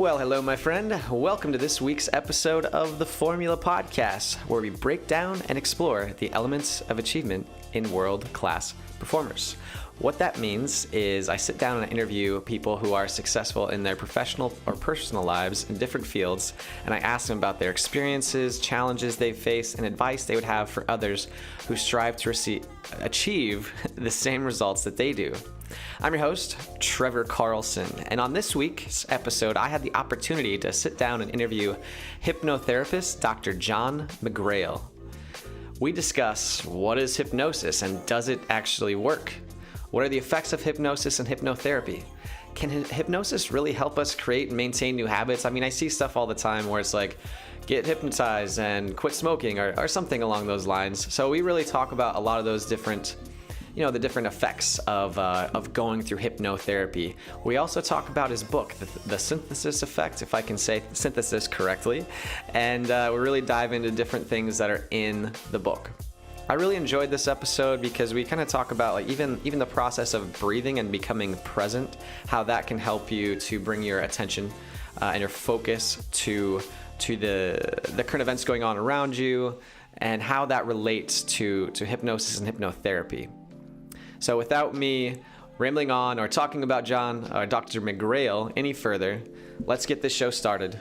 Well, hello, my friend. Welcome to this week's episode of the Formula Podcast, where we break down and explore the elements of achievement in world-class performers. What that means is I sit down and interview people who are successful in their professional or personal lives in different fields, and I ask them about their experiences, challenges they've faced, and advice they would have for others who strive to achieve the same results that they do. I'm your host, Trevor Carlson, and on this week's episode, I had the opportunity to sit down and interview hypnotherapist Dr. Don McGrail. We discuss what is hypnosis and does it actually work? What are the effects of hypnosis and hypnotherapy? Can hypnosis really help us create and maintain new habits? I mean, I see stuff all the time where it's like, get hypnotized and quit smoking or something along those lines. So we really talk about a lot of those different, the different effects of going through hypnotherapy. We also talk about his book, The Synthesis Effect, if I can say synthesis correctly. And we really dive into different things that are in the book. I really enjoyed this episode because we kind of talk about even the process of breathing and becoming present, how that can help you to bring your attention and your focus to the current events going on around you, and how that relates to hypnosis and hypnotherapy. So without me rambling on or talking about Dr. McGrail any further, let's get this show started.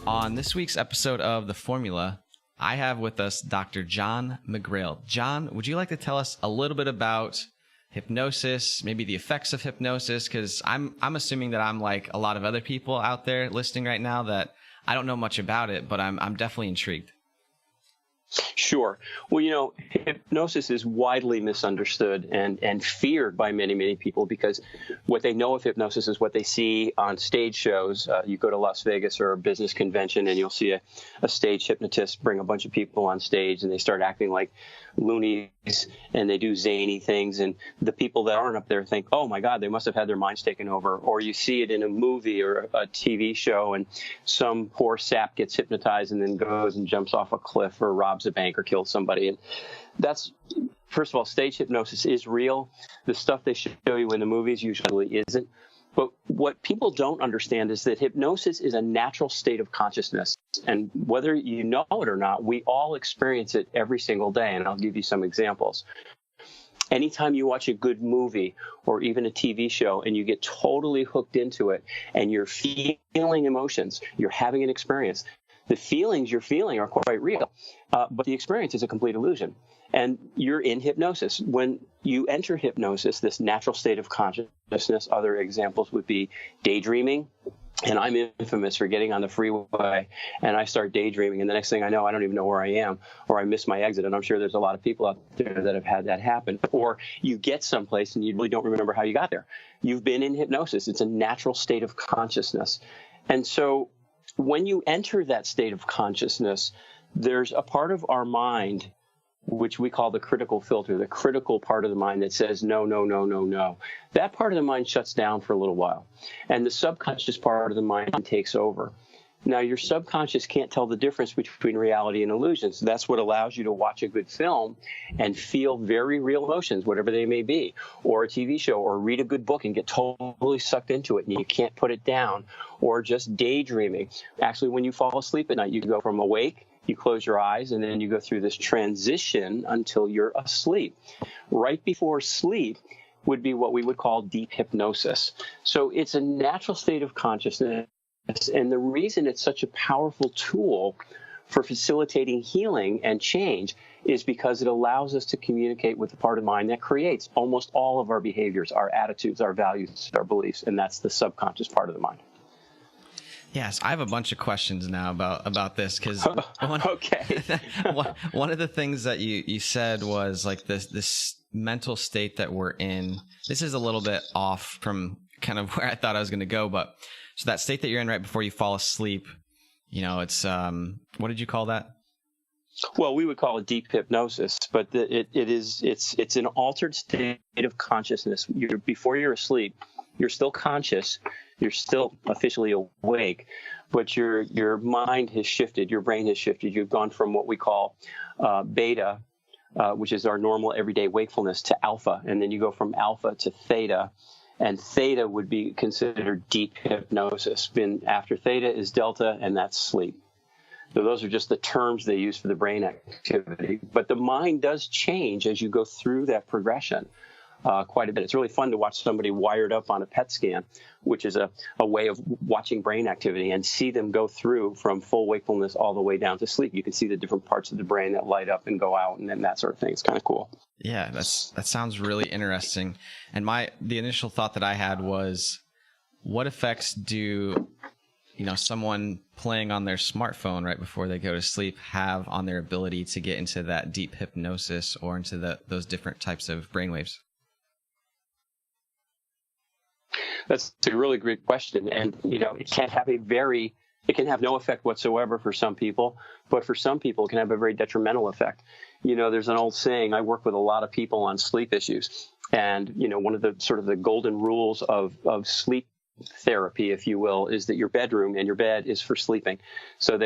On this week's episode of The Formula, I have with us Dr. Don McGrail. John, would you like to tell us a little bit about hypnosis, maybe the effects of hypnosis? Because I'm assuming that I'm like a lot of other people out there listening right now that I don't know much about it, but I'm definitely intrigued. Sure. Well, hypnosis is widely misunderstood and feared by many, many people because what they know of hypnosis is what they see on stage shows. You go to Las Vegas or a business convention and you'll see a stage hypnotist bring a bunch of people on stage and they start acting like loonies and they do zany things. And the people that aren't up there think, oh, my God, they must have had their minds taken over. Or you see it in a movie or a TV show and some poor sap gets hypnotized and then goes and jumps off a cliff or robs a bank or kills somebody. And that's, first of all, stage hypnosis is real. The stuff they show you in the movies usually isn't. But what people don't understand is that hypnosis is a natural state of consciousness. And whether you know it or not, we all experience it every single day. And I'll give you some examples. Anytime you watch a good movie or even a TV show and you get totally hooked into it and you're feeling emotions, you're having an experience, the feelings you're feeling are quite real, but the experience is a complete illusion. And you're in hypnosis. When you enter hypnosis, this natural state of consciousness, other examples would be daydreaming. And I'm infamous for getting on the freeway and I start daydreaming. And the next thing I know, I don't even know where I am, or I miss my exit. And I'm sure there's a lot of people out there that have had that happen. Or you get someplace and you really don't remember how you got there. You've been in hypnosis. It's a natural state of consciousness. And so when you enter that state of consciousness, there's a part of our mind which we call the critical filter, the critical part of the mind that says, no, no, no, no, no. That part of the mind shuts down for a little while, and the subconscious part of the mind takes over. Now, your subconscious can't tell the difference between reality and illusions. That's what allows you to watch a good film and feel very real emotions, whatever they may be, or a TV show, or read a good book and get totally sucked into it and you can't put it down, or just daydreaming. Actually, when you fall asleep at night, you go from awake, you close your eyes, and then you go through this transition until you're asleep. Right before sleep would be what we would call deep hypnosis. So it's a natural state of consciousness. And the reason it's such a powerful tool for facilitating healing and change is because it allows us to communicate with the part of the mind that creates almost all of our behaviors, our attitudes, our values, our beliefs, and that's the subconscious part of the mind. Yes, I have a bunch of questions now about this because okay. one of the things that you said was like this mental state that we're in. This is a little bit off from kind of where I thought I was going to go, but so that state that you're in right before you fall asleep, it's what did you call that? Well, we would call it deep hypnosis, but it's an altered state of consciousness. Before you're asleep, you're still conscious. You're still officially awake, but your mind has shifted. Your brain has shifted. You've gone from what we call beta which is our normal everyday wakefulness, to alpha. And then you go from alpha to theta. And theta would be considered deep hypnosis. Then after theta is delta, and that's sleep. So those are just the terms they use for the brain activity. But the mind does change as you go through that progression quite a bit. It's really fun to watch somebody wired up on a PET scan, which is a way of watching brain activity, and see them go through from full wakefulness all the way down to sleep. You can see the different parts of the brain that light up and go out, and then that sort of thing. It's kind of cool. Yeah, that sounds really interesting. And the initial thought that I had was, what effects do someone playing on their smartphone right before they go to sleep have on their ability to get into that deep hypnosis or into those different types of brainwaves? That's a really great question. And, it can have no effect whatsoever for some people, but for some people it can have a very detrimental effect. There's an old saying, I work with a lot of people on sleep issues. And, one of the sort of the golden rules of sleep therapy, if you will, is that your bedroom and your bed is for sleeping. So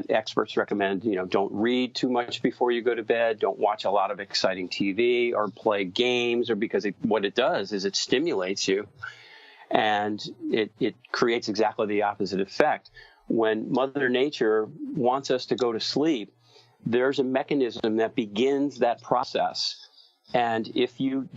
experts recommend, don't read too much before you go to bed. Don't watch a lot of exciting TV or play games, because what it does is it stimulates you. And it creates exactly the opposite effect. When Mother Nature wants us to go to sleep, there's a mechanism that begins that process. And if you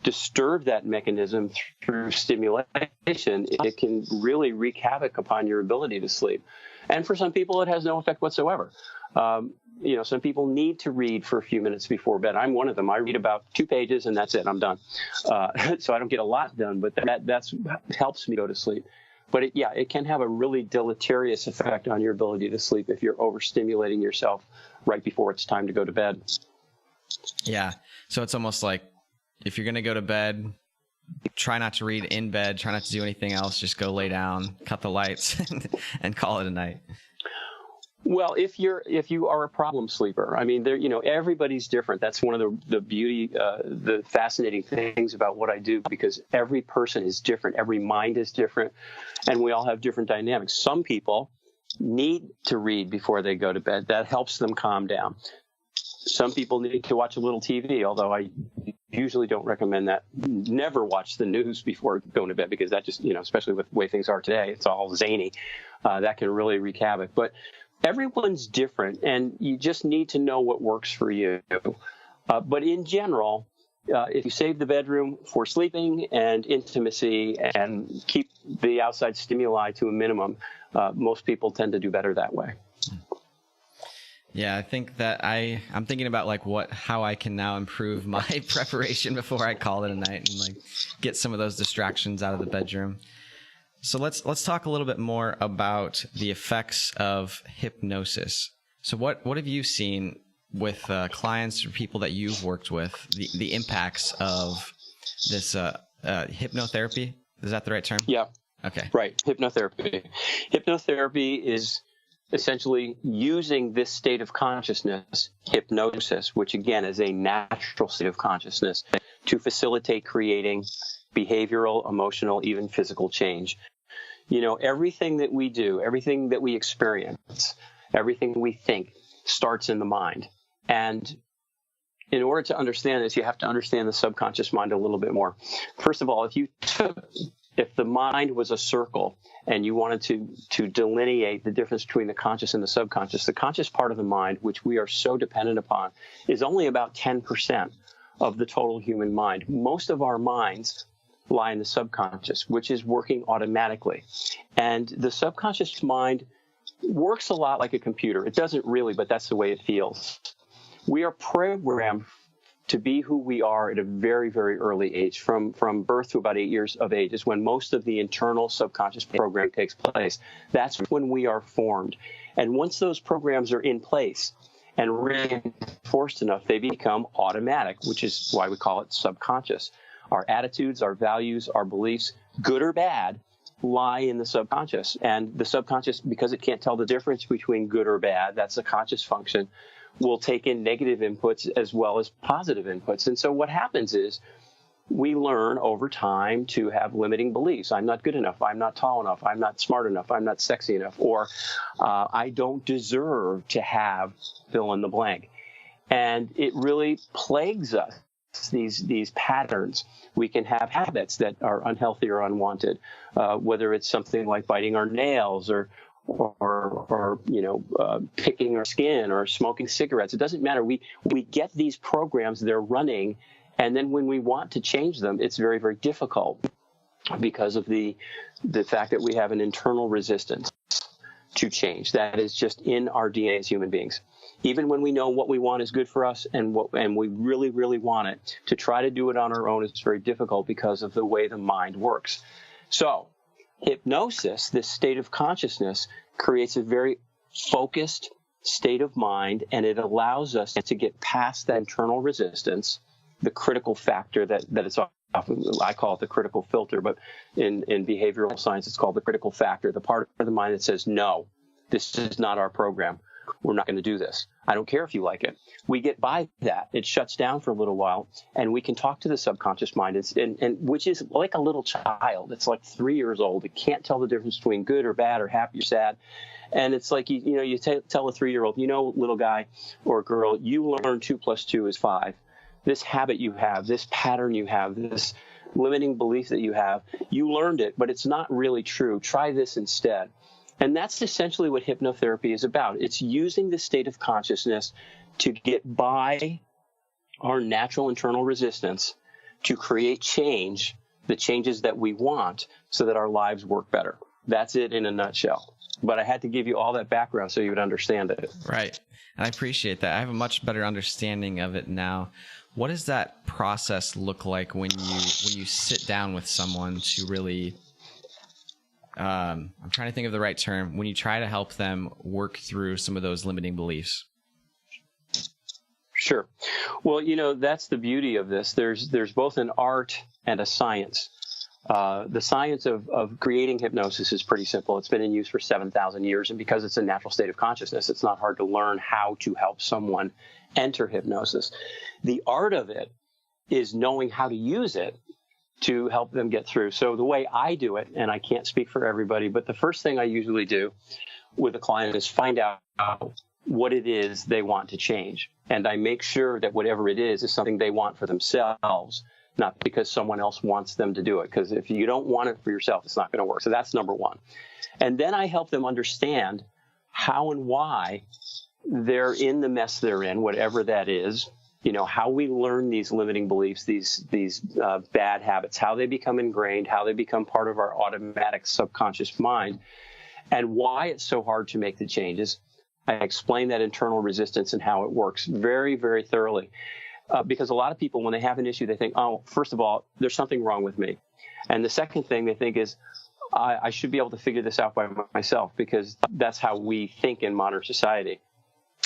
disturb that mechanism through stimulation, it can really wreak havoc upon your ability to sleep. And for some people, it has no effect whatsoever. Some people need to read for a few minutes before bed. I'm one of them. I read about 2 pages and that's it. I'm done. So I don't get a lot done, but that's helps me go to sleep. But it can have a really deleterious effect on your ability to sleep if you're overstimulating yourself right before it's time to go to bed. Yeah. So it's almost like, if you're going to go to bed, try not to read in bed, try not to do anything else. Just go lay down, cut the lights, and call it a night. Well, if you are a problem sleeper, everybody's different. That's one of the beauty, the fascinating things about what I do, because every person is different. Every mind is different, and we all have different dynamics. Some people need to read before they go to bed. That helps them calm down. Some people need to watch a little TV, although I usually don't recommend that. Never watch the news before going to bed, because that just, especially with the way things are today, it's all zany. That can really wreak havoc. But everyone's different, and you just need to know what works for you. But in general, if you save the bedroom for sleeping and intimacy and keep the outside stimuli to a minimum, most people tend to do better that way. Yeah, I think that I'm thinking about how I can now improve my preparation before I call it a night, and get some of those distractions out of the bedroom. So let's talk a little bit more about the effects of hypnosis. So what have you seen with clients or people that you've worked with, the impacts of this hypnotherapy? Is that the right term? Yeah. Okay. Right. Hypnotherapy. Hypnotherapy is essentially using this state of consciousness, hypnosis, which again is a natural state of consciousness, to facilitate creating behavioral, emotional, even physical change. Everything that we do, everything that we experience, everything we think starts in the mind. And in order to understand this, you have to understand the subconscious mind a little bit more. First of all, if the mind was a circle and you wanted to delineate the difference between the conscious and the conscious part of the mind, which we are so dependent upon, is only about 10% of the total human mind. Most of our minds lie in the subconscious, which is working automatically. And the subconscious mind works a lot like a computer. It doesn't really, but that's the way it feels. We are programmed to be who we are at a very, very early age. From birth to about 8 years of age is when most of the internal subconscious programming takes place. That's when we are formed. And once those programs are in place and reinforced enough, they become automatic, which is why we call it subconscious. Our attitudes, our values, our beliefs, good or bad, lie in the subconscious. And the subconscious, because it can't tell the difference between good or bad, that's a conscious function, will take in negative inputs as well as positive inputs. And so what happens is we learn over time to have limiting beliefs. I'm not good enough. I'm not tall enough. I'm not smart enough. I'm not sexy enough. Or I don't deserve to have fill in the blank. And it really plagues us, these patterns. We can have habits that are unhealthy or unwanted, whether it's something like biting our nails or picking our skin or smoking cigarettes. It doesn't matter. We get these programs, they're running, and then when we want to change them, it's very, very difficult because of the fact that we have an internal resistance to change. That is just in our DNA as human beings. Even when we know what we want is good for us and we really, really want it, to try to do it on our own is very difficult because of the way the mind works. So hypnosis, this state of consciousness, creates a very focused state of mind, and it allows us to get past that internal resistance, the critical factor that it's often, I call it the critical filter, but in behavioral science, it's called the critical factor, the part of the mind that says, no, this is not our program. We're not going to do this. I don't care if you like it. We get by that. It shuts down for a little while, and we can talk to the subconscious mind, and which is like a little child. It's like 3 years old. It can't tell the difference between good or bad or happy or sad. And it's like, you tell a 3-year-old, little guy or girl, you learn 2 + 2 is 5. This habit you have, this pattern you have, this limiting belief that you have, you learned it, but it's not really true. Try this instead. And that's essentially what hypnotherapy is about. It's using the state of consciousness to get by our natural internal resistance to create change, the changes that we want, so that our lives work better. That's it in a nutshell. But I had to give you all that background so you would understand it. Right. And I appreciate that. I have a much better understanding of it now. What does that process look like when you sit down with someone to really I'm trying to think of the right term, when you try to help them work through some of those limiting beliefs? Sure. Well, that's the beauty of this. There's both an art and a science. The science of creating hypnosis is pretty simple. It's been in use for 7,000 years, and because it's a natural state of consciousness, it's not hard to learn how to help someone enter hypnosis. The art of it is knowing how to use it to help them get through. So the way I do it, and I can't speak for everybody, but the first thing I usually do with a client is find out what it is they want to change. And I make sure that whatever it is something they want for themselves, not because someone else wants them to do it. Because if you don't want it for yourself, it's not going to work. So that's number one. And then I help them understand how and why they're in the mess they're in, whatever that is. How we learn these limiting beliefs, these bad habits, how they become ingrained, how they become part of our automatic subconscious mind, and why it's so hard to make the changes. I explain that internal resistance and how it works very, very thoroughly. Because a lot of people, when they have an issue, they think, oh, first of all, there's something wrong with me. And the second thing they think is, I should be able to figure this out by myself, because that's how we think in modern society.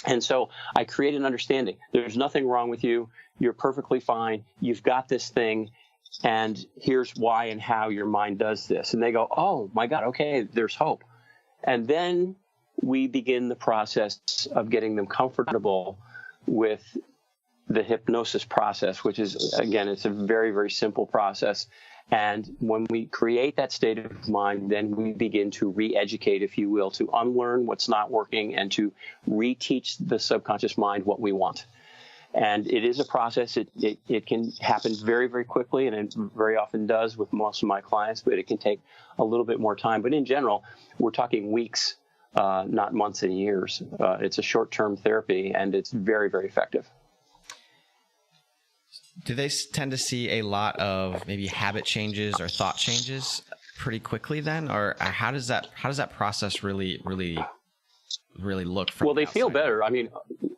And so I create an understanding. There's nothing wrong with you. You're perfectly fine. You've got this thing. And here's why and how your mind does this. And they go, oh, my God, okay, there's hope. And then we begin the process of getting them comfortable with the hypnosis process, which is, again, it's a very, very simple process. And when we create that state of mind, then we begin to re-educate, if you will, to unlearn what's not working and to reteach the subconscious mind what we want. And it is a process. It can happen very, very quickly, and it very often does with most of my clients, but it can take a little bit more time. But in general, we're talking weeks, not months and years. It's a short-term therapy, and it's very, very effective. Do they tend to see a lot of maybe habit changes or thought changes pretty quickly then? Or how does that process really look from Well, they feel better. I mean,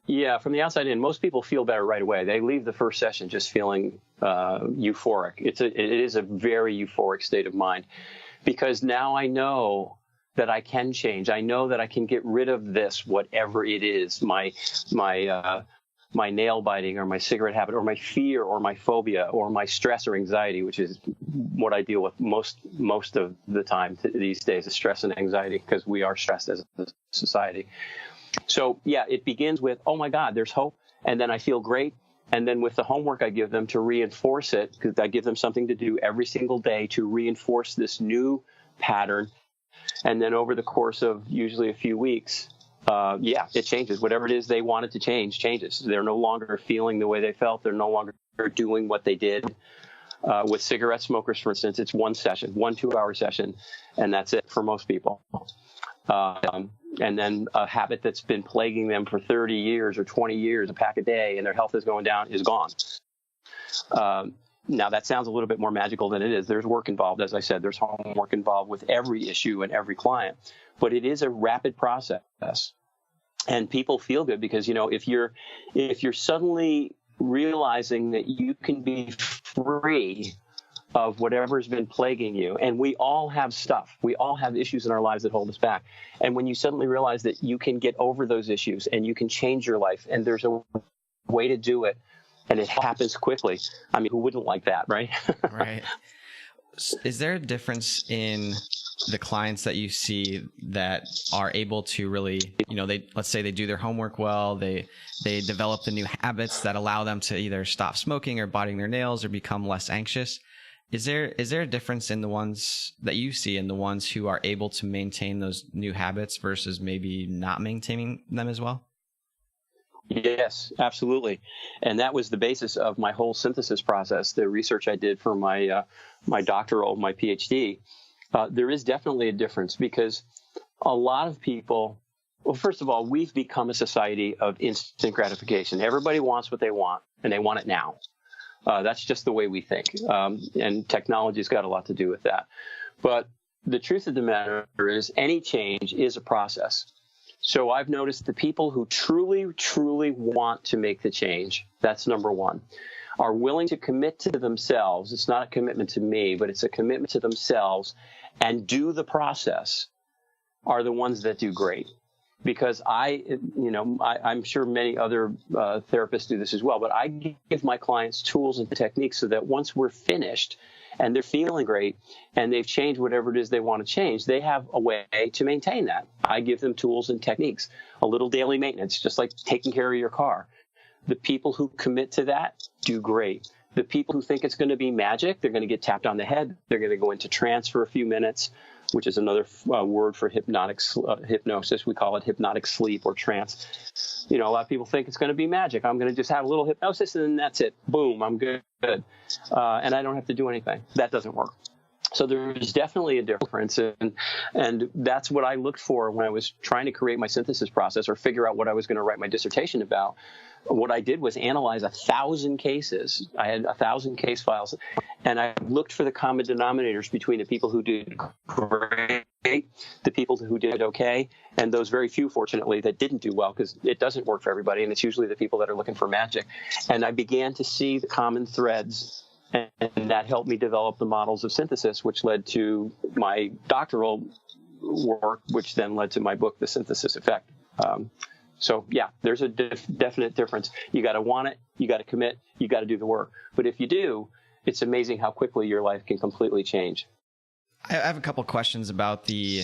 yeah, from the outside in, most people feel better right away. They leave the first session just feeling euphoric. It is a very euphoric state of mind, because now I know that I can change. I know that I can get rid of this, whatever it is, my nail biting or my cigarette habit or my fear or my phobia or my stress or anxiety, which is what I deal with most of the time these days, is stress and anxiety, because we are stressed as a society. So yeah, it begins with, oh my God, there's hope. And then I feel great. And then with the homework I give them to reinforce it, because I give them something to do every single day to reinforce this new pattern. And then over the course of usually a few weeks, yeah, it changes. Whatever it is they wanted to change changes. They're no longer feeling the way they felt. They're no longer doing what they did. With cigarette smokers, for instance, it's one session, 1 2-hour session, and that's it for most people. And then a habit that's been plaguing them for 30 years or 20 years, a pack a day, and their health is going down, is gone. Now, that sounds a little bit more magical than it is. There's work involved. As I said, there's homework involved with every issue and every client. But it is a rapid process. And people feel good because, if you're suddenly realizing that you can be free of whatever's been plaguing you. And we all have stuff. We all have issues in our lives that hold us back. And when you suddenly realize that you can get over those issues and you can change your life, and there's a way to do it, and it happens quickly. I mean, who wouldn't like that, right? Right. Is there a difference in the clients that you see that are able to really, let's say they do their homework well, they develop the new habits that allow them to either stop smoking or biting their nails or become less anxious? Is there a difference in the ones that you see and the ones who are able to maintain those new habits versus maybe not maintaining them as well? Yes, absolutely. And that was the basis of my whole synthesis process, the research I did for my doctoral, my PhD. There is definitely a difference because a lot of people, well, first of all, we've become a society of instant gratification. Everybody wants what they want, and they want it now. That's just the way we think. And technology's got a lot to do with that. But the truth of the matter is any change is a process. So I've noticed the people who truly, truly want to make the change, that's number one, are willing to commit to themselves. It's not a commitment to me, but it's a commitment to themselves and do the process, are the ones that do great. Because I'm sure many other therapists do this as well, but I give my clients tools and techniques so that once we're finished and they're feeling great and they've changed whatever it is they want to change, they have a way to maintain that. I give them tools and techniques, a little daily maintenance, just like taking care of your car. The people who commit to that do great. The people who think it's going to be magic, they're going to get tapped on the head, they're going to go into trance for a few minutes, which is another word for hypnosis. We call it hypnotic sleep or trance. A lot of people think it's going to be magic. I'm going to just have a little hypnosis and then that's it. Boom, I'm good. And I don't have to do anything. That doesn't work. So there's definitely a difference. And that's what I looked for when I was trying to create my synthesis process or figure out what I was going to write my dissertation about. What I did was analyze 1,000 cases. I had 1,000 case files, and I looked for the common denominators between the people who did great, the people who did okay, and those very few, fortunately, that didn't do well, because it doesn't work for everybody, and it's usually the people that are looking for magic. And I began to see the common threads, and that helped me develop the models of synthesis, which led to my doctoral work, which then led to my book, The Synthesis Effect. So, yeah, there's a definite difference. You got to want it. You got to commit. You got to do the work. But if you do, it's amazing how quickly your life can completely change. I have a couple questions about the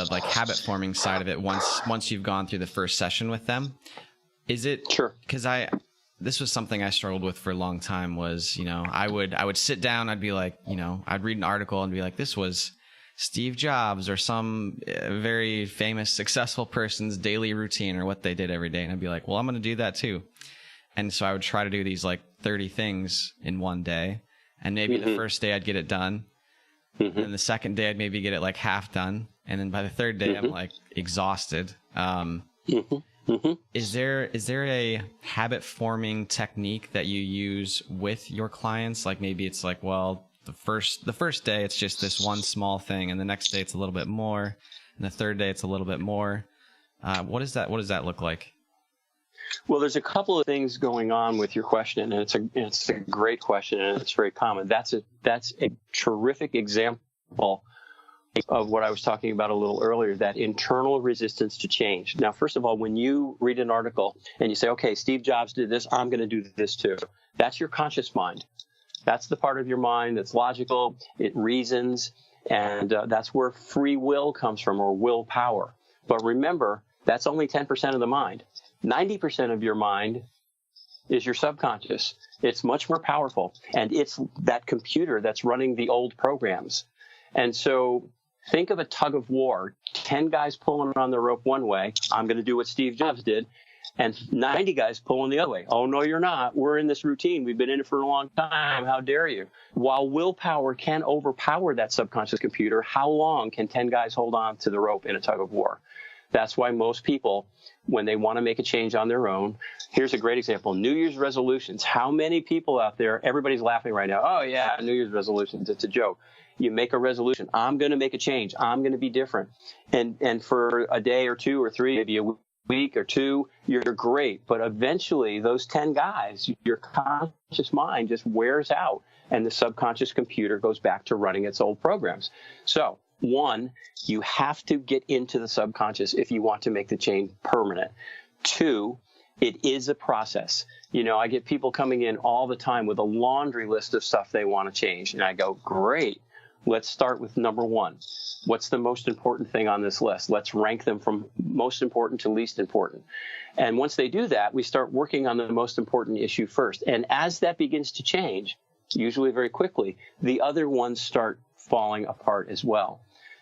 like habit forming side of it. Once you've gone through the first session with them, is it sure? Because this was something I struggled with for a long time. Was I would sit down. I'd be like I'd read an article and be like, this was Steve Jobs or some very famous, successful person's daily routine or what they did every day. And I'd be like, well, I'm going to do that too. And so I would try to do these like 30 things in one day. And maybe the first day I'd get it done. And the second day I'd maybe get it like half done. And then by the third day, I'm like exhausted. Is there a habit forming technique that you use with your clients? Like maybe it's like, well, the first day it's just this one small thing, and the next day it's a little bit more, and the third day it's a little bit more. What does that look like? Well, there's a couple of things going on with your question, and it's a great question, and it's very common. That's a terrific example of what I was talking about a little earlier, that internal resistance to change. Now, first of all, when you read an article and you say, okay, Steve Jobs did this, I'm going to do this too. That's your conscious mind. That's the part of your mind that's logical, it reasons, and that's where free will comes from, or willpower. But remember, that's only 10% of the mind. 90% of your mind is your subconscious. It's much more powerful, and it's that computer that's running the old programs. And so Think of a tug of war, 10 guys pulling on the rope one way. I'm going to do what Steve Jobs did. And 90 guys pulling the other way. Oh, no, you're not. We're in this routine. We've been in it for a long time. How dare you? While willpower can overpower that subconscious computer, how long can 10 guys hold on to the rope in a tug of war? That's why most people, when they want to make a change on their own, here's a great example. New Year's resolutions. How many people out there, everybody's laughing right now. Oh, yeah, New Year's resolutions. It's a joke. You make a resolution. I'm going to make a change. I'm going to be different. And for a day or two or three, maybe a week or two, you're great. But eventually, those 10 guys, your conscious mind just wears out, and the subconscious computer goes back to running its old programs. So, one, you have to get into the subconscious if you want to make the change permanent. Two, it is a process. You know, I get people coming in all the time with a laundry list of stuff they want to change. And I go, great. Let's start with number one. What's the most important thing on this list? Let's rank them from most important to least important. And once they do that, we start working on the most important issue first. And as that begins to change, usually very quickly, the other ones start falling apart as well.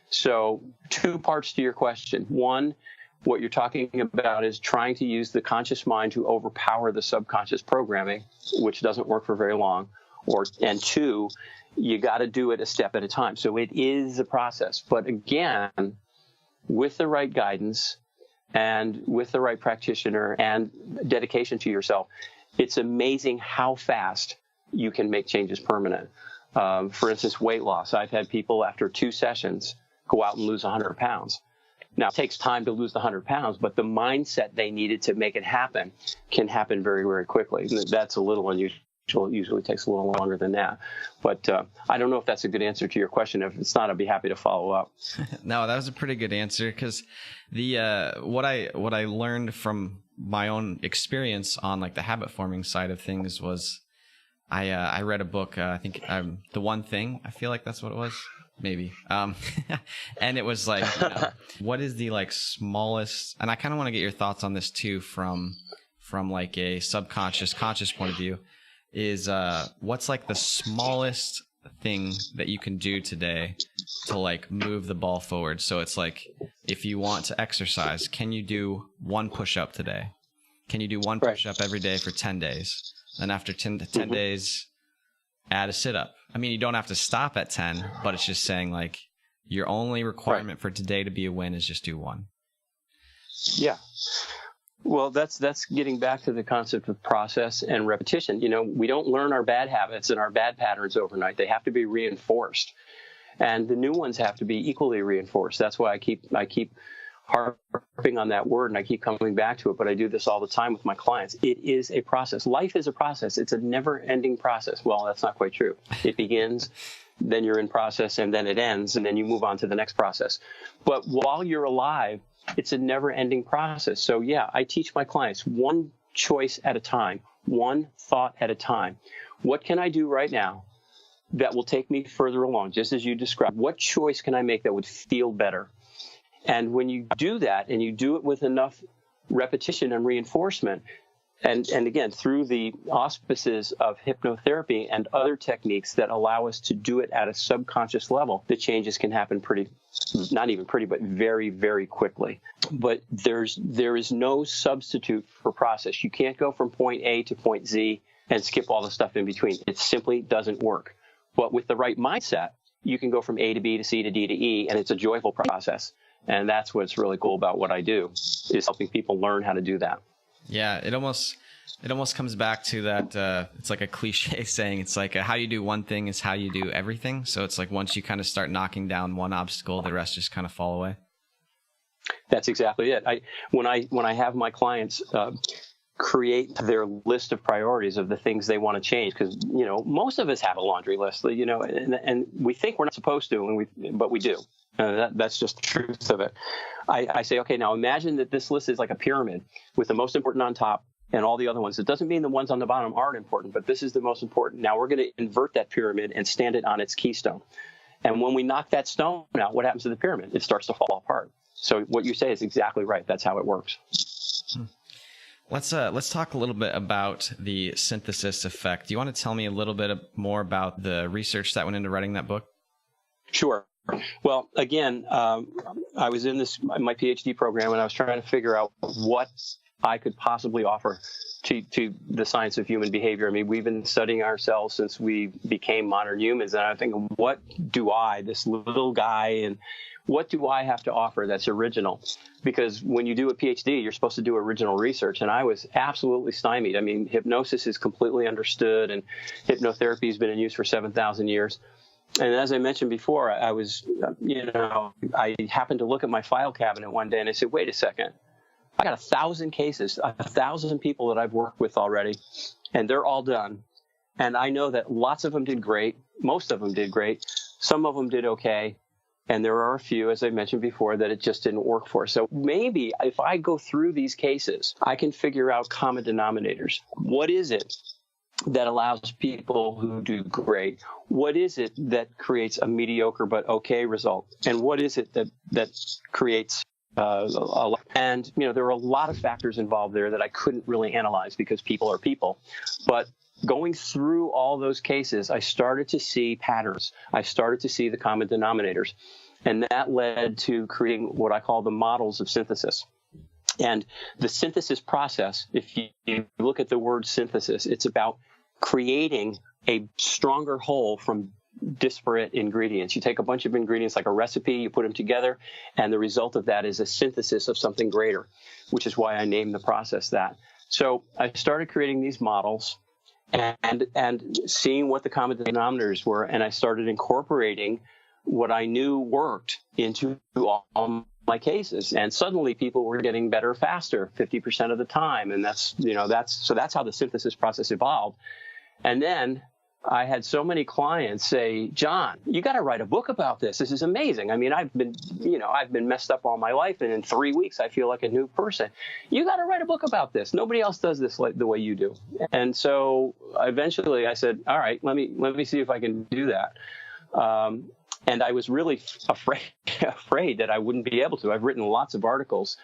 So 2 parts to your question. One, what you're talking about is trying to use the conscious mind to overpower the subconscious programming, which doesn't work for very long. And two, you got to do it a step at a time. So it is a process. But again, with the right guidance and with the right practitioner and dedication to yourself, it's amazing how fast you can make changes permanent. For instance, weight loss. I've had people after 2 sessions go out and lose 100 pounds. Now, it takes time to lose the 100 pounds, but the mindset they needed to make it happen can happen very, very quickly. That's a little unusual. It usually takes a little longer than that. But I don't know if that's a good answer to your question. If it's not, I'd be happy to follow up. No, that was a pretty good answer, because the what I learned from my own experience on like the habit forming side of things was I read a book, I think The One Thing, I feel like that's what it was. Maybe. And it was like, you know, what is the like smallest, and I kind of want to get your thoughts on this too from like a subconscious, conscious point of view, is what's like the smallest thing that you can do today to like move the ball forward? So it's like, if you want to exercise, can you do 1 push-up today? Can you do 1 push-up every day for 10 days? Then after 10 days, add a sit-up. I mean, you don't have to stop at 10, but it's just saying like your only requirement for today to be a win is just do 1. Yeah. Well, that's getting back to the concept of process and repetition. You know, we don't learn our bad habits and our bad patterns overnight. They have to be reinforced, and the new ones have to be equally reinforced. That's why I keep harping on that word, and I keep coming back to it. But I do this all the time with my clients. It is a process. Life is a process. It's a never-ending process. Well, that's not quite true. It begins, then you're in process, and then it ends, and then you move on to the next process. But while you're alive, it's a never-ending process. So, yeah, I teach my clients 1 choice at a time, 1 thought at a time. What can I do right now that will take me further along, just as you described? What choice can I make that would feel better? And when you do that, and you do it with enough repetition and reinforcement, and again, through the auspices of hypnotherapy and other techniques that allow us to do it at a subconscious level, the changes can happen but very, very quickly. But there is no substitute for process. You can't go from point A to point Z and skip all the stuff in between. It simply doesn't work. But with the right mindset, you can go from A to B to C to D to E, and it's a joyful process. And that's what's really cool about what I do, is helping people learn how to do that. Yeah, it almost comes back to that. It's like a cliche saying. It's like how you do one thing is how you do everything. So it's like once you kind of start knocking down one obstacle, the rest just kind of fall away. That's exactly it. When I have my clients create their list of priorities of the things they want to change, because you know most of us have a laundry list, you know, and we think we're not supposed to, but we do. That's just the truth of it. I say, okay, now imagine that this list is like a pyramid with the most important on top and all the other ones. It doesn't mean the ones on the bottom aren't important, but this is the most important. Now we're going to invert that pyramid and stand it on its keystone. And when we knock that stone out, what happens to the pyramid? It starts to fall apart. So what you say is exactly right. That's how it works. Let's talk a little bit about the synthesis effect. Do you want to tell me a little bit more about the research that went into writing that book? Sure. Well, again, I was in my PhD program, and I was trying to figure out what I could possibly offer to the science of human behavior. I mean, we've been studying ourselves since we became modern humans, and I think, what do this little guy, and what do I have to offer that's original? Because when you do a PhD, you're supposed to do original research, and I was absolutely stymied. I mean, hypnosis is completely understood, and hypnotherapy has been in use for 7,000 years. And as I mentioned before, I happened to look at my file cabinet one day, and I said, wait a second. I got 1,000 cases, 1,000 people that I've worked with already, and they're all done. And I know that lots of them did great. Most of them did great. Some of them did okay. And there are a few, as I mentioned before, that it just didn't work for. So maybe if I go through these cases, I can figure out common denominators. What is it that allows people who do great? What is it that creates a mediocre but okay result? And what is it that creates and there are a lot of factors involved there that I couldn't really analyze because people are people. But going through all those cases, I started to see patterns. I started to see the common denominators. And that led to creating what I call the models of synthesis. And the synthesis process, if you look at the word synthesis, it's about creating a stronger whole from disparate ingredients. You take a bunch of ingredients like a recipe, you put them together, and the result of that is a synthesis of something greater, which is why I named the process that. So I started creating these models and seeing what the common denominators were, and I started incorporating what I knew worked into all my cases. And suddenly people were getting better faster 50% of the time. And that's how the synthesis process evolved. And then I had so many clients say, John, you got to write a book about this. This is amazing. I mean, I've been messed up all my life, and in 3 weeks, I feel like a new person. You got to write a book about this. Nobody else does this like the way you do. And so eventually I said, all right, let me see if I can do that. And I was really afraid that I wouldn't be able to. I've written lots of articles,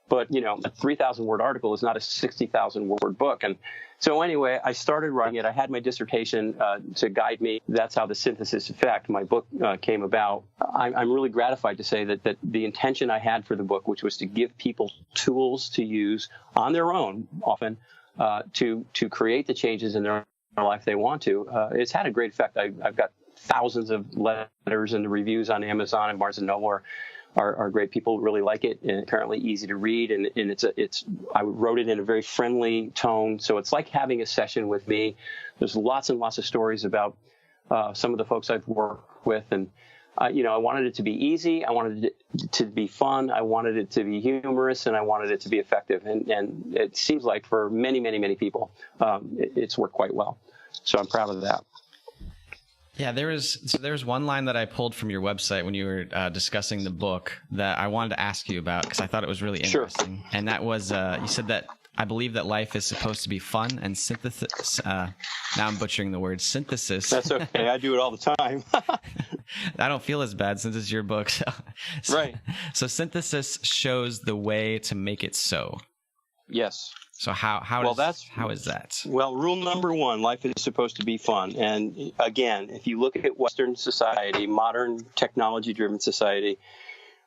but a 3,000 word article is not a 60,000 word book. And so anyway, I started writing it. I had my dissertation to guide me. That's how the synthesis effect, my book, came about. I'm really gratified to say that the intention I had for the book, which was to give people tools to use on their own, often, to create the changes in their life they want to, it's had a great effect. I've got thousands of letters and reviews on Amazon and Barnes & Noble are great. People really like it, and apparently easy to read. And I wrote it in a very friendly tone. So it's like having a session with me. There's lots and lots of stories about some of the folks I've worked with. And, I wanted it to be easy. I wanted it to be fun. I wanted it to be humorous, and I wanted it to be effective. And it seems like for many, many, many people, it's worked quite well. So I'm proud of that. Yeah, there's one line that I pulled from your website when you were discussing the book that I wanted to ask you about because I thought it was really interesting. Sure. And that was, you said that I believe that life is supposed to be fun and synthesis. Now I'm butchering the word synthesis. That's okay. I do it all the time. I don't feel as bad since it's your book. Right. So synthesis shows the way to make it so. Yes. So how is that? Well, rule number one, life is supposed to be fun. And again, if you look at Western society, modern technology-driven society,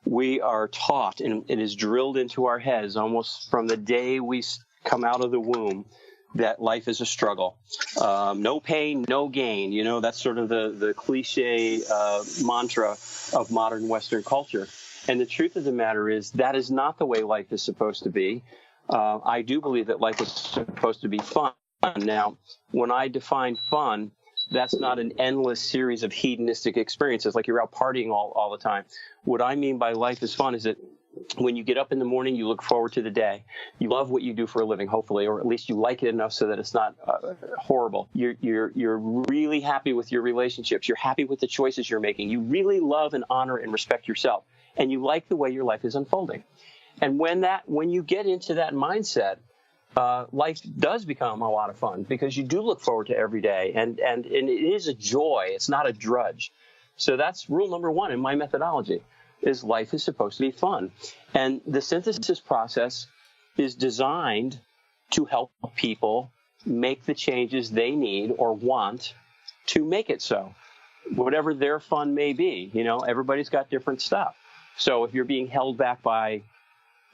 we are taught, and it is drilled into our heads almost from the day we come out of the womb, that life is a struggle. No pain, no gain. That's sort of the cliche mantra of modern Western culture. And the truth of the matter is that is not the way life is supposed to be. I do believe that life is supposed to be fun. Now, when I define fun, that's not an endless series of hedonistic experiences like you're out partying all the time. What I mean by life is fun is that when you get up in the morning, you look forward to the day. You love what you do for a living, hopefully, or at least you like it enough so that it's not horrible. You're really happy with your relationships. You're happy with the choices you're making. You really love and honor and respect yourself, and you like the way your life is unfolding. And when you get into that mindset, life does become a lot of fun because you do look forward to every day, and it is a joy. It's not a drudge. So that's rule number one in my methodology, is life is supposed to be fun. And the synthesis process is designed to help people make the changes they need or want to make it so. whatever their fun may be. Everybody's got different stuff. So if you're being held back by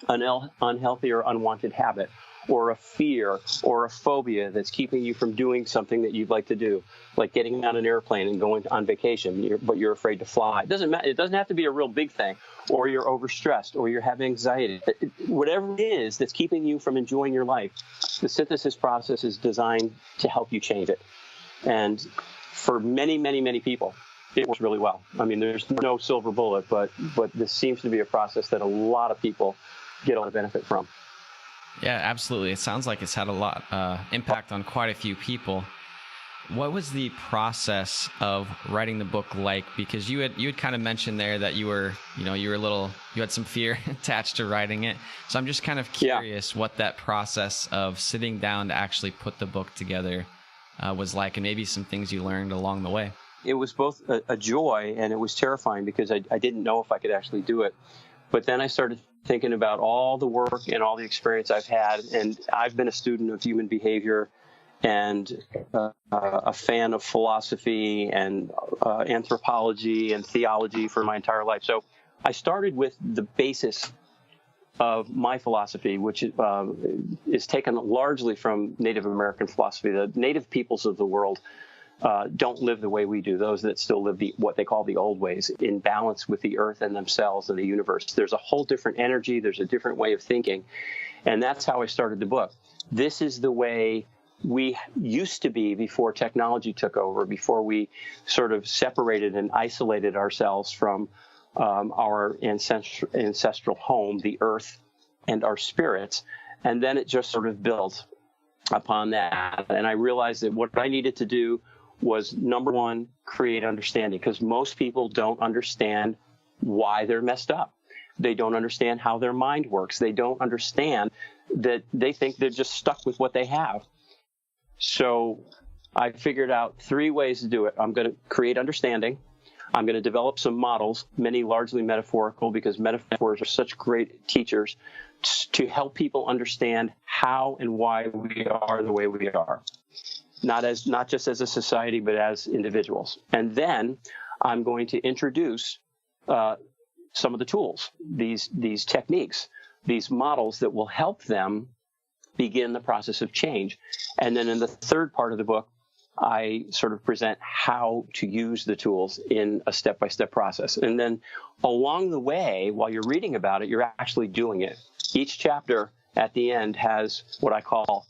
an unhealthy or unwanted habit, or a fear or a phobia that's keeping you from doing something that you'd like to do, like getting on an airplane and going on vacation, but you're afraid to fly. It doesn't matter. It doesn't have to be a real big thing, or you're overstressed, or you're having anxiety. Whatever it is that's keeping you from enjoying your life, the synthesis process is designed to help you change it. And for many, many, many people, it works really well. I mean, there's no silver bullet, but this seems to be a process that a lot of people get a lot of benefit from. Yeah, absolutely. It sounds like it's had a lot impact on quite a few people. What was the process of writing the book like? Because you had kind of mentioned there that you had some fear attached to writing it. So I'm just kind of curious what that process of sitting down to actually put the book together was like, and maybe some things you learned along the way. It was both a joy and it was terrifying because I didn't know if I could actually do it. But then I started thinking about all the work and all the experience I've had. And I've been a student of human behavior and a fan of philosophy and anthropology and theology for my entire life. So I started with the basis of my philosophy, which is taken largely from Native American philosophy. The native peoples of the world don't live the way we do. Those that still live what they call the old ways, in balance with the earth and themselves and the universe. There's a whole different energy. There's a different way of thinking. And that's how I started the book. This is the way we used to be before technology took over, before we sort of separated and isolated ourselves from our ancestral home, the earth, and our spirits. And then it just sort of built upon that. And I realized that what I needed to do was, number one, create understanding, because most people don't understand why they're messed up. They don't understand how their mind works. They don't understand that they think they're just stuck with what they have. So I figured out 3 ways to do it. I'm going to create understanding. I'm going to develop some models, many largely metaphorical, because metaphors are such great teachers, to help people understand how and why we are the way we are. Not just as a society, but as individuals. And then I'm going to introduce some of the tools, these techniques, these models that will help them begin the process of change. And then in the third part of the book, I sort of present how to use the tools in a step-by-step process. And then along the way, while you're reading about it, you're actually doing it. Each chapter at the end has what I call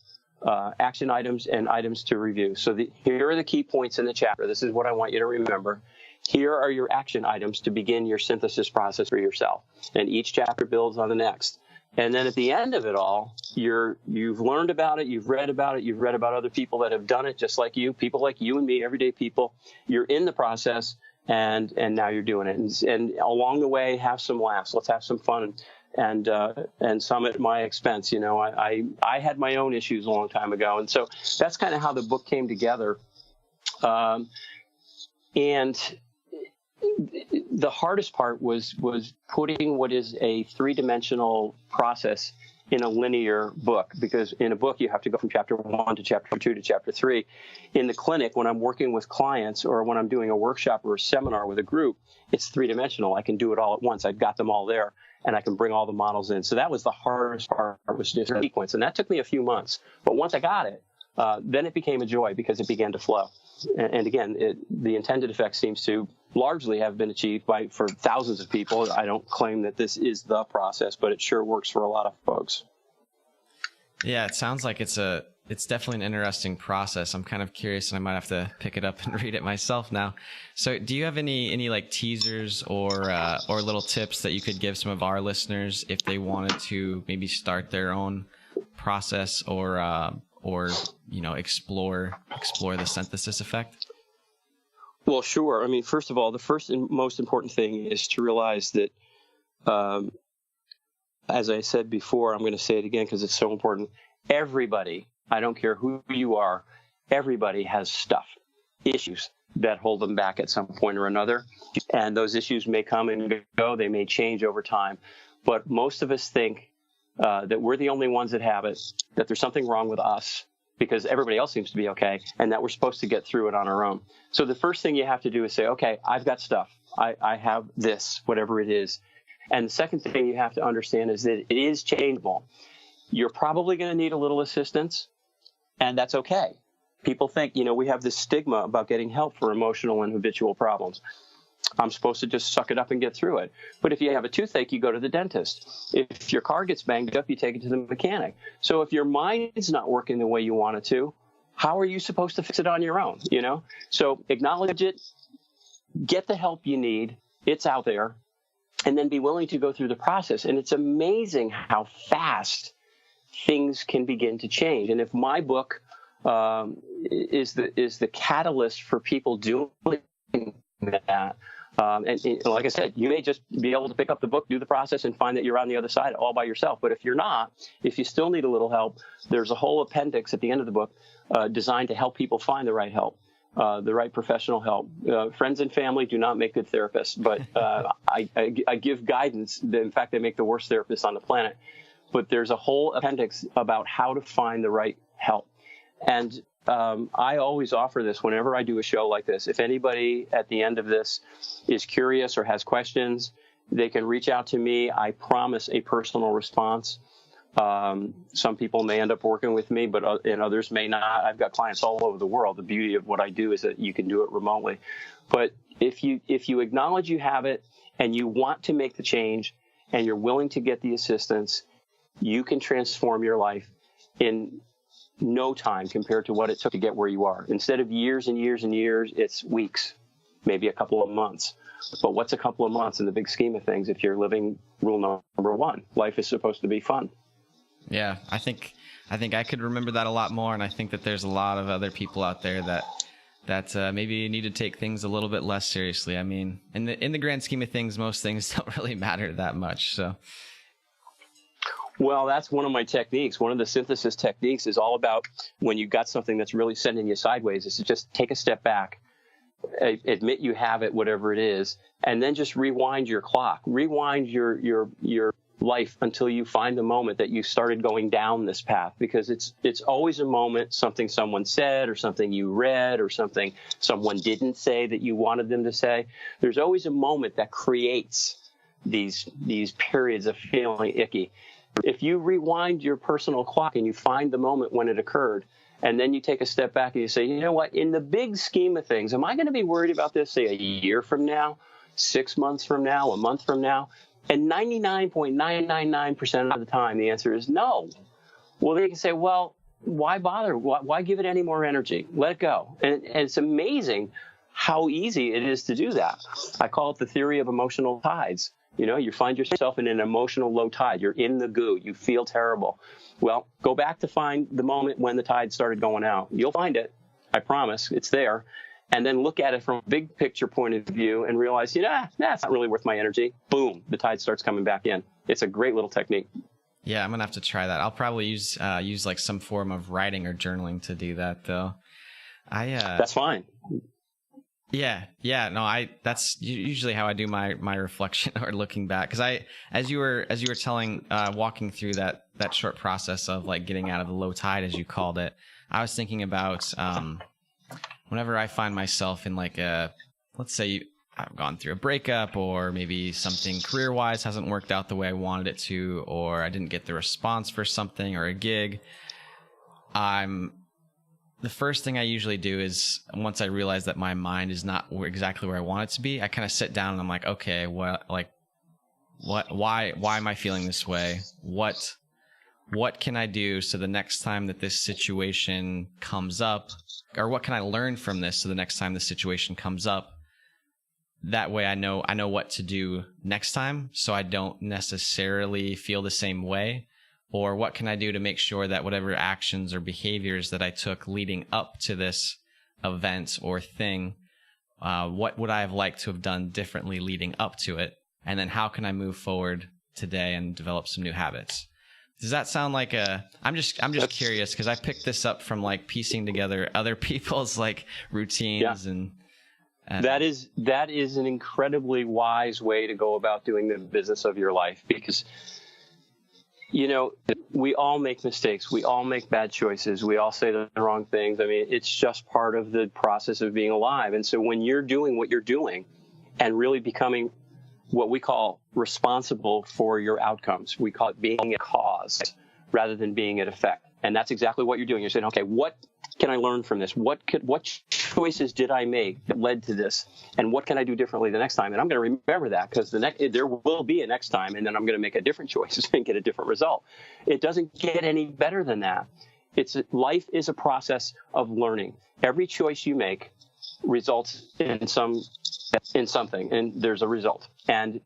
action items and items to review. So here are the key points in the chapter. This is what I want you to remember. Here are your action items to begin your synthesis process for yourself. And each chapter builds on the next. And then at the end of it all, you've learned about it, you've read about it, you've read about other people that have done it just like you, people like you and me, everyday people. You're in the process, and now you're doing it. And along the way, have some laughs. Let's have some fun, and some at my expense. I had my own issues a long time ago, and so that's kind of how the book came together. And the hardest part was putting what is a 3-dimensional process in a linear book, because in a book you have to go from chapter 1 to chapter 2 to chapter 3. In the clinic, when I'm working with clients or when I'm doing a workshop or a seminar with a group, it's 3-dimensional. I can do it all at once. I've got them all there, and I can bring all the models in. So that was the hardest part, was just a sequence, and that took me a few months. But once I got it, then it became a joy because it began to flow. And again, the intended effect seems to largely have been achieved for thousands of people. I don't claim that this is the process, but it sure works for a lot of folks. Yeah, it sounds like it's definitely an interesting process. I'm kind of curious, and I might have to pick it up and read it myself now. So do you have any like teasers or little tips that you could give some of our listeners if they wanted to maybe start their own process or explore the synthesis effect? Well, sure. I mean, first of all, the first and most important thing is to realize that, as I said before, I'm going to say it again because it's so important. Everybody, I don't care who you are, everybody has stuff, issues that hold them back at some point or another. And those issues may come and go. They may change over time. But most of us think that we're the only ones that have it, that there's something wrong with us, because everybody else seems to be okay, and that we're supposed to get through it on our own. So the first thing you have to do is say, okay, I've got stuff. I have this, whatever it is. And the second thing you have to understand is that it is changeable. You're probably going to need a little assistance, and that's okay. People think, we have this stigma about getting help for emotional and habitual problems. I'm supposed to just suck it up and get through it. But if you have a toothache, you go to the dentist. If your car gets banged up, you take it to the mechanic. So if your mind's not working the way you want it to, how are you supposed to fix it on your own? So acknowledge it, get the help you need. It's out there. And then be willing to go through the process. And it's amazing how fast things can begin to change. And if my book is the catalyst for people doing that, and like I said, you may just be able to pick up the book, do the process, and find that you're on the other side all by yourself. But if you're not, if you still need a little help, there's a whole appendix at the end of the book designed to help people find the right help. The right professional help. Friends and family do not make good therapists, but I give guidance. In fact, they make the worst therapists on the planet. But there's a whole appendix about how to find the right help. And I always offer this whenever I do a show like this. If anybody at the end of this is curious or has questions, they can reach out to me. I promise a personal response. Some people may end up working with me, and others may not. I've got clients all over the world. The beauty of what I do is that you can do it remotely. But if you acknowledge you have it and you want to make the change and you're willing to get the assistance, you can transform your life in no time compared to what it took to get where you are. Instead of years and years and years, it's weeks, maybe a couple of months. But what's a couple of months in the big scheme of things if you're living rule number one? Life is supposed to be fun. Yeah, I think I could remember that a lot more, and I think that there's a lot of other people out there that maybe need to take things a little bit less seriously. I mean, in the grand scheme of things, most things don't really matter that much. So, well, that's one of my techniques. One of the synthesis techniques is all about when you got something that's really sending you sideways, is to just take a step back, admit you have it, whatever it is, and then just rewind your clock, rewind your life until you find the moment that you started going down this path, because it's always a moment, something someone said or something you read or something someone didn't say that you wanted them to say. There's always a moment that creates these periods of feeling icky. If you rewind your personal clock and you find the moment when it occurred, and then you take a step back and you say, you know what, in the big scheme of things, am I going to be worried about this, say, a year from now, 6 months from now, a month from now? And 99.999% of the time, the answer is no. Well, then you can say, well, why bother? Why give it any more energy? Let it go. And it's amazing how easy it is to do that. I call it the theory of emotional tides. You find yourself in an emotional low tide. You're in the goo. You feel terrible. Well, go back to find the moment when the tide started going out. You'll find it. I promise. It's there. And then look at it from a big picture point of view and realize, it's not really worth my energy. Boom, the tide starts coming back in. It's a great little technique. Yeah, I'm going to have to try that. I'll probably use like some form of writing or journaling to do that, though. That's fine. Yeah. No, that's usually how I do my reflection or looking back. Because as you were telling, walking through that short process of like getting out of the low tide, as you called it, I was thinking about, whenever I find myself in like let's say I've gone through a breakup, or maybe something career-wise hasn't worked out the way I wanted it to, or I didn't get the response for something or a gig, the first thing I usually do is, once I realize that my mind is not exactly where I want it to be, I kind of sit down and I'm like, okay, why am I feeling this way? What can I do so the next time that this situation comes up, or what can I learn from this so the next time the situation comes up? That way I know what to do next time, so I don't necessarily feel the same way. Or what can I do to make sure that whatever actions or behaviors that I took leading up to this event or thing, what would I have liked to have done differently leading up to it? And then how can I move forward today and develop some new habits? Does that sound like I'm just curious, because I picked this up from like piecing together other people's like routines. Yeah. And that is an incredibly wise way to go about doing the business of your life, because You know, we all make mistakes. We all make bad choices. We all say the wrong things. I mean, it's just part of the process of being alive. And so when you're doing what you're doing and really becoming what we call responsible for your outcomes, we call it being a cause rather than being an effect. And that's exactly what you're doing. You're saying, okay, what can I learn from this? What choices did I make that led to this? And what can I do differently the next time? And I'm going to remember that, because there will be a next time, and then I'm going to make a different choice and get a different result. It doesn't get any better than that. Life is a process of learning. Every choice you make results in something, and there's a result. And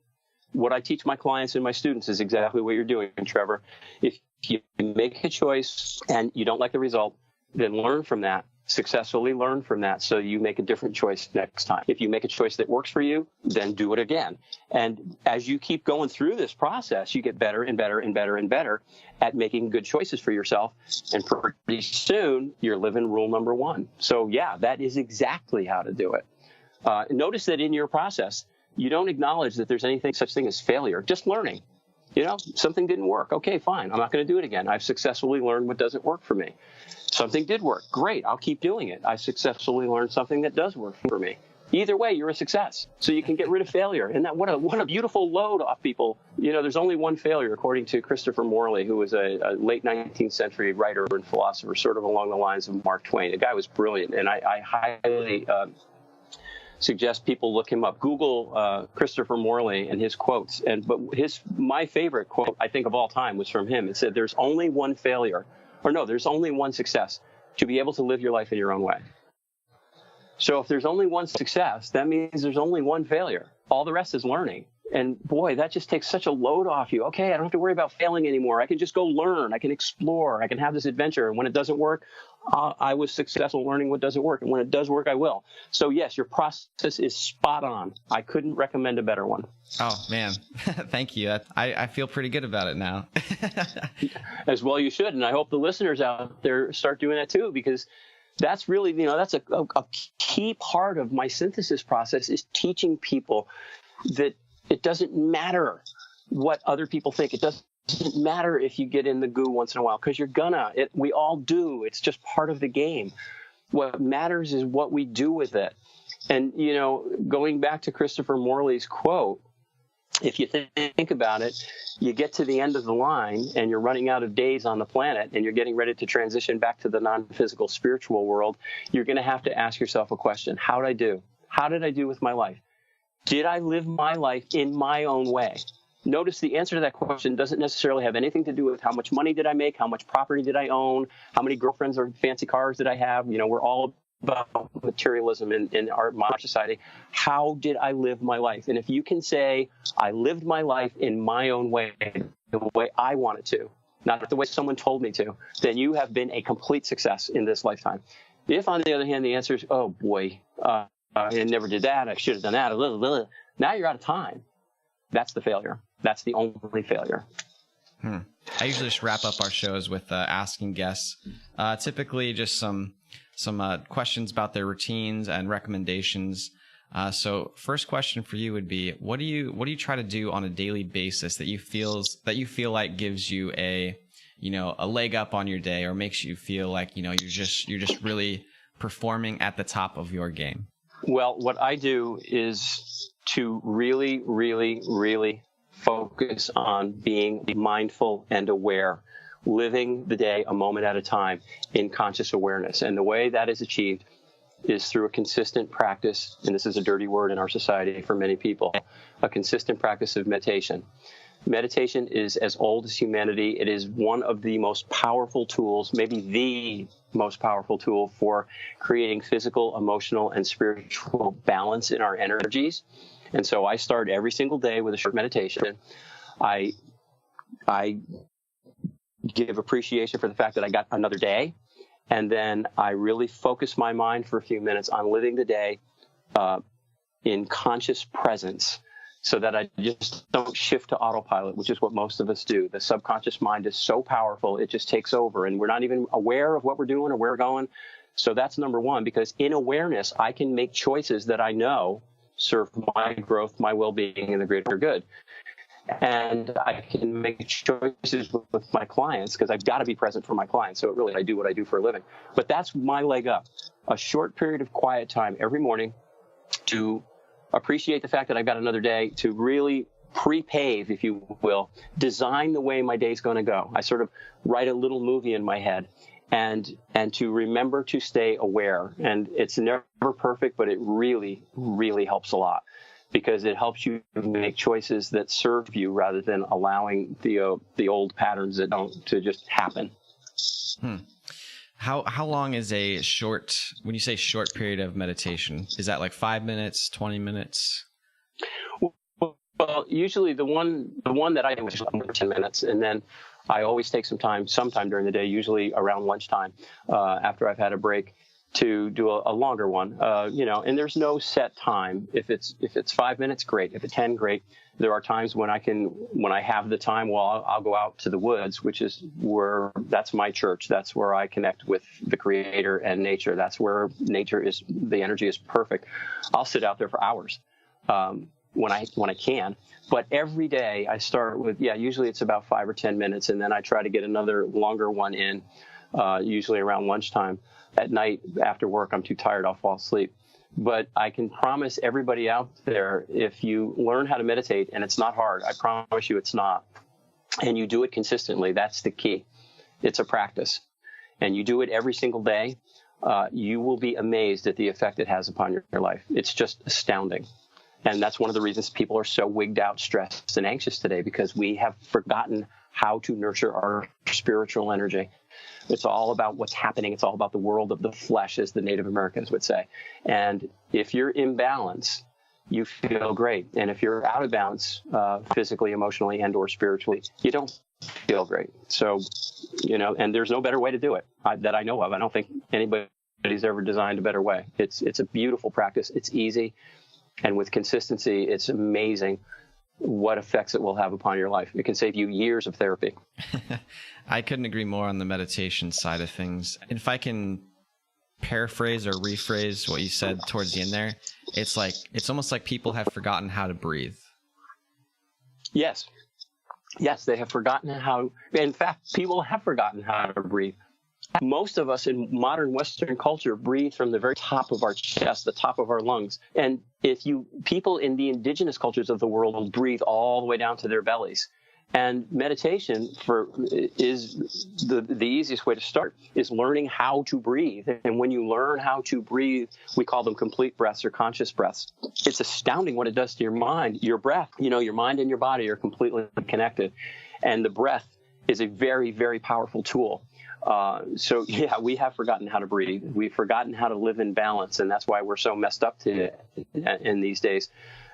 what I teach my clients and my students is exactly what you're doing, Trevor. If you make a choice and you don't like the result, then learn from that, successfully learn from that, so you make a different choice next time. If you make a choice that works for you, then do it again. And as you keep going through this process, you get better and better and better and better at making good choices for yourself. And pretty soon, you're living rule number one. So yeah, that is exactly how to do it. Notice that in your process, you don't acknowledge that there's anything such thing as failure, just learning. You know, something didn't work. Okay, fine. I'm not going to do it again. I've successfully learned what doesn't work for me. Something did work. Great. I'll keep doing it. I successfully learned something that does work for me. Either way, you're a success. So you can get rid of failure. And what a beautiful load off people. You know, there's only one failure, according to Christopher Morley, who was a late 19th century writer and philosopher, sort of along the lines of Mark Twain. The guy was brilliant. And I highly suggest people look him up. Google Christopher Morley and his quotes. But my favorite quote, I think, of all time was from him. It said, there's only one success: to be able to live your life in your own way. So if there's only one success, that means there's only one failure. All the rest is learning. And boy, that just takes such a load off you. Okay, I don't have to worry about failing anymore. I can just go learn. I can explore. I can have this adventure. And when it doesn't work, I was successful learning what doesn't work. And when it does work, I will. So yes, your process is spot on. I couldn't recommend a better one. Oh, man. Thank you. I feel pretty good about it now. As well you should. And I hope the listeners out there start doing that too, because that's really, that's a key part of my synthesis process, is teaching people that it doesn't matter what other people think. It doesn't matter if you get in the goo once in a while, because you're gonna. We all do. It's just part of the game. What matters is what we do with it. And, going back to Christopher Morley's quote, if you think about it, you get to the end of the line and you're running out of days on the planet and you're getting ready to transition back to the non-physical spiritual world. You're going to have to ask yourself a question. How did I do? How did I do with my life? Did I live my life in my own way? Notice the answer to that question doesn't necessarily have anything to do with how much money did I make, how much property did I own, how many girlfriends or fancy cars did I have. We're all about materialism in our modern society. How did I live my life? And if you can say, I lived my life in my own way, the way I wanted to, not the way someone told me to, then you have been a complete success in this lifetime. If, on the other hand, the answer is, oh boy, I never did that, I should have done that, now you're out of time. That's the failure. That's the only failure. I usually just wrap up our shows with asking guests, typically just some questions about their routines and recommendations. So first question for you would be, what do you try to do on a daily basis that you feel like gives you a leg up on your day, or makes you feel like, you're just really performing at the top of your game? Well, what I do is to really, really, really focus on being mindful and aware, living the day a moment at a time in conscious awareness. And the way that is achieved is through a consistent practice, and this is a dirty word in our society for many people, a consistent practice of meditation. Meditation is as old as humanity. It is one of the most powerful tools, maybe the most powerful tool for creating physical, emotional, and spiritual balance in our energies. And so I start every single day with a short meditation. I give appreciation for the fact that I got another day. And then I really focus my mind for a few minutes on living the day in conscious presence, so that I just don't shift to autopilot, which is what most of us do. The subconscious mind is so powerful, it just takes over, and we're not even aware of what we're doing or where we're going. So that's number one, because in awareness, I can make choices that I know serve my growth, my well-being, and the greater good. and I can make choices with my clients because I've got to be present for my clients. So really, I do what I do for a living. But that's my leg up. A short period of quiet time every morning to appreciate the fact that I've got another day, to really pre-pave, if you will, design the way my day's going to go. I sort of write a little movie in my head, and to remember to stay aware. And it's never perfect, but it really, really helps a lot, because it helps you make choices that serve you rather than allowing the old patterns that don't to just happen. How long is a short, when you say short period of meditation, is that like 5 minutes, 20 minutes? Well, usually the one that I do is under 10 minutes, and then I always take sometime during the day, usually around lunchtime, after I've had a break, to do a longer one. And there's no set time. If it's 5 minutes, great. If it's 10, great. There are times when I have the time, well, I'll go out to the woods, which is that's my church. That's where I connect with the Creator and nature. That's where the energy is perfect. I'll sit out there for hours. When I can. But every day I start with, usually it's about 5 or 10 minutes, and then I try to get another longer one in, usually around lunchtime. At night after work, I'm too tired, I'll fall asleep. But I can promise everybody out there, if you learn how to meditate, and it's not hard, I promise you it's not, and you do it consistently, that's the key. It's a practice. And you do it every single day, you will be amazed at the effect it has upon your life. It's just astounding. And that's one of the reasons people are so wigged out, stressed, and anxious today, because we have forgotten how to nurture our spiritual energy. It's all about what's happening. It's all about the world of the flesh, as the Native Americans would say. And if you're in balance, you feel great. And if you're out of balance, physically, emotionally, and or spiritually, you don't feel great. So, and there's no better way to do it that I know of. I don't think anybody's ever designed a better way. It's a beautiful practice. It's easy. And with consistency, it's amazing what effects it will have upon your life. It can save you years of therapy. I couldn't agree more on the meditation side of things. And if I can paraphrase or rephrase what you said towards the end there, it's almost like people have forgotten how to breathe. Yes, they have forgotten how. In fact, people have forgotten how to breathe. Most of us in modern Western culture breathe from the very top of our chest, the top of our lungs. And people in the indigenous cultures of the world breathe all the way down to their bellies. And meditation is the easiest way to start, is learning how to breathe. And when you learn how to breathe, we call them complete breaths or conscious breaths. It's astounding what it does to your mind, your breath. Your mind and your body are completely connected. And the breath is a very, very powerful tool. We have forgotten how to breathe. We've forgotten how to live in balance, and that's why we're so messed up in these days,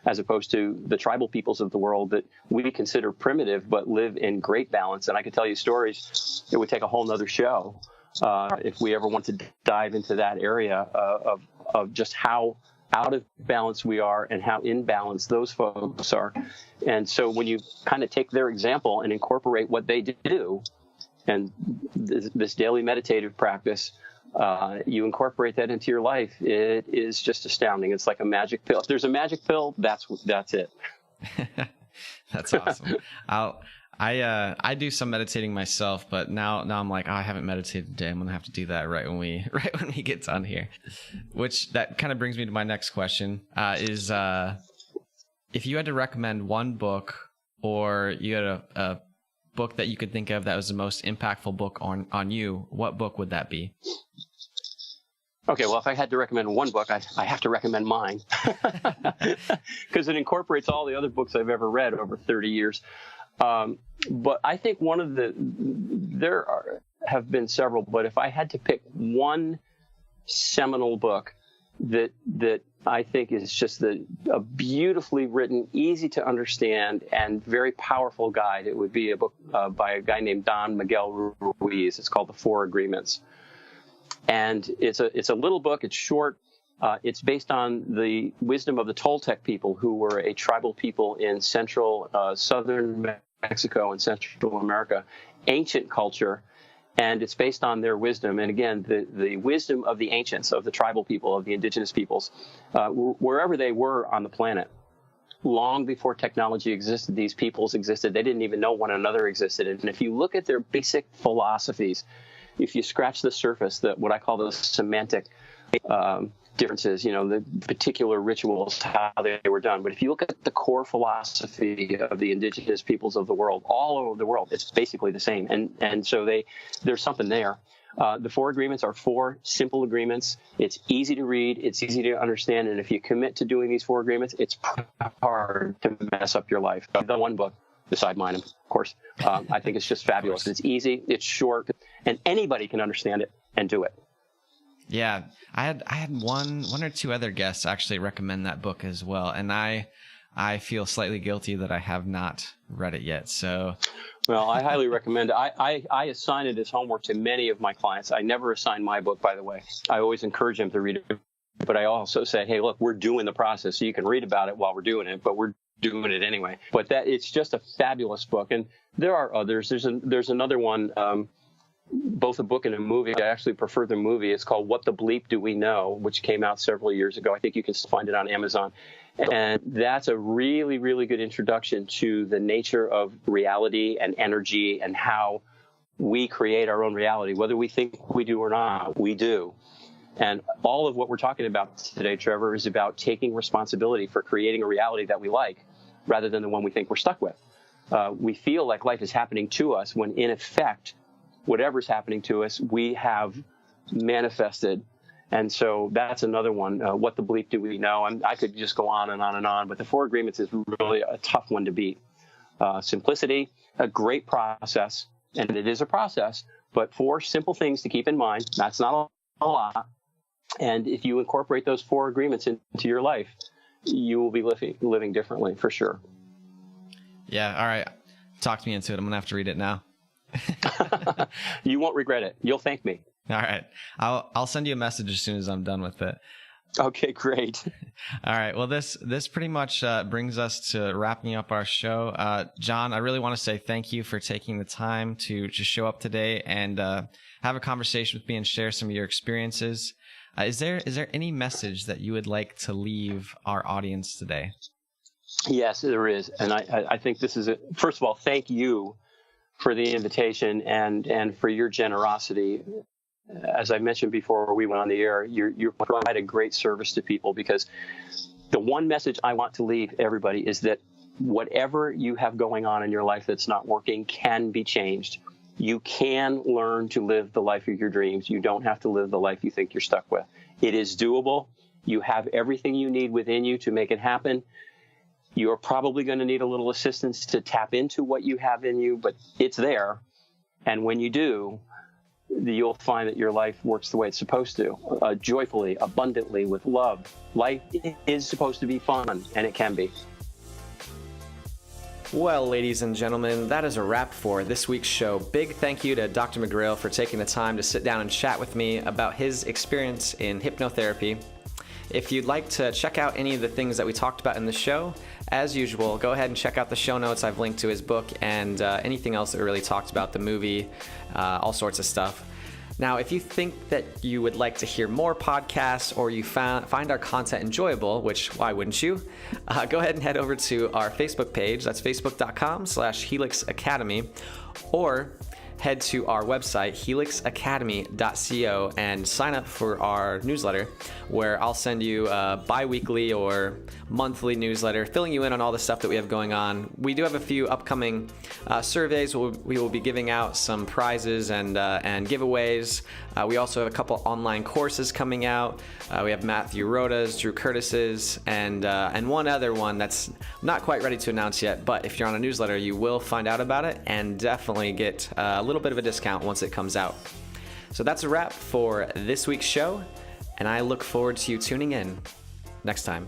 as opposed to the tribal peoples of the world that we consider primitive but live in great balance. And I could tell you stories. It would take a whole nother show if we ever want to dive into that area of just how out of balance we are and how in balance those folks are. And so when you kind of take their example and incorporate what they do, and this daily meditative practice, you incorporate that into your life, it is just astounding. It's like a magic pill. If there's a magic pill, that's it. That's awesome. I do some meditating myself, but now I'm like, I haven't meditated today. I'm gonna have to do that right when we get done here. Which that kind of brings me to my next question: is if you had to recommend one book, or you had a book that you could think of that was the most impactful book on you, what book would that be? Okay, well, if I had to recommend one book, I have to recommend mine, because it incorporates all the other books I've ever read over 30 years. But I think have been several, but if I had to pick one seminal book that I think is just a beautifully written, easy to understand, and very powerful guide, it would be a book by a guy named Don Miguel Ruiz. It's called The Four Agreements. And it's a little book. It's short. It's based on the wisdom of the Toltec people, who were a tribal people in southern Mexico and Central America, ancient culture. And it's based on their wisdom. And again, the wisdom of the ancients, of the tribal people, of the indigenous peoples, wherever they were on the planet. long before technology existed, these peoples existed. They didn't even know one another existed. And if you look at their basic philosophies, if you scratch the surface, what I call the semantic differences, the particular rituals, how they were done. But if you look at the core philosophy of the indigenous peoples of the world, all over the world, it's basically the same. And so there's something there. The 4 agreements are 4 simple agreements. It's easy to read. It's easy to understand. And if you commit to doing these 4 agreements, it's hard to mess up your life. I've done one book beside mine, of course. I think it's just fabulous. It's easy. It's short. And anybody can understand it and do it. Yeah, I had one or two other guests actually recommend that book as well, and I feel slightly guilty that I have not read it yet. So, well, I highly recommend it. I assign it as homework to many of my clients. I never assign my book, by the way. I always encourage them to read it, but I also say, hey, look, we're doing the process, so you can read about it while we're doing it, but we're doing it anyway. But it's just a fabulous book, and there are others. There's another one. Both a book and a movie. I actually prefer the movie. It's called What the Bleep Do We Know, which came out several years ago. I think you can find it on Amazon. And that's a really, really good introduction to the nature of reality and energy and how we create our own reality. Whether we think we do or not, we do. And all of what we're talking about today, Trevor, is about taking responsibility for creating a reality that we like rather than the one we think we're stuck with. We feel like life is happening to us when, in effect, whatever's happening to us, we have manifested. And so that's another one. What the bleep do we know? I could just go on and on and on, but the 4 agreements is really a tough one to beat. Simplicity, a great process, and it is a process, but 4 simple things to keep in mind. That's not a lot. And if you incorporate those 4 agreements into your life, you will be living differently for sure. Yeah. All right. Talk me into it. I'm going to have to read it now. You won't regret it. You'll thank me. All right. I'll send you a message as soon as I'm done with it. Okay, great. All right. Well, this pretty much brings us to wrapping up our show. John, I really want to say thank you for taking the time to just show up today and have a conversation with me and share some of your experiences. Is there any message that you would like to leave our audience today? Yes, there is. And I think this is it. First of all, thank you for the invitation and for your generosity. As I mentioned before we went on the air, you provide a great service to people, because the one message I want to leave everybody is that whatever you have going on in your life that's not working can be changed. You can learn to live the life of your dreams. You don't have to live the life you think you're stuck with. It is doable. You have everything you need within you to make it happen. You're probably going to need a little assistance to tap into what you have in you, but it's there. And when you do, you'll find that your life works the way it's supposed to, joyfully, abundantly, with love. Life is supposed to be fun, and it can be. Well, ladies and gentlemen, that is a wrap for this week's show. Big thank you to Dr. McGrail for taking the time to sit down and chat with me about his experience in hypnotherapy. If you'd like to check out any of the things that we talked about in the show, as usual, go ahead and check out the show notes. I've linked to his book and anything else that we really talked about, the movie, all sorts of stuff. Now, if you think that you would like to hear more podcasts or you find our content enjoyable, which why wouldn't you, go ahead and head over to our Facebook page. That's facebook.com/Helix Academy, or head to our website, helixacademy.co, and sign up for our newsletter, where I'll send you a bi-weekly or monthly newsletter filling you in on all the stuff that we have going on. We do have a few upcoming surveys. We will be giving out some prizes and giveaways. We also have a couple online courses coming out. We have Matthew Rota's, Drew Curtis's, and one other one that's not quite ready to announce yet, but if you're on a newsletter, you will find out about it and definitely get a little bit of a discount once it comes out. So that's a wrap for this week's show, and I look forward to you tuning in next time.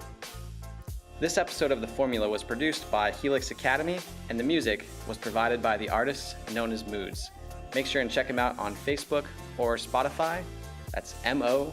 This episode of The Formula was produced by Helix Academy, and the music was provided by the artist known as Moods. Make sure and check him out on Facebook or Spotify. That's MOODS.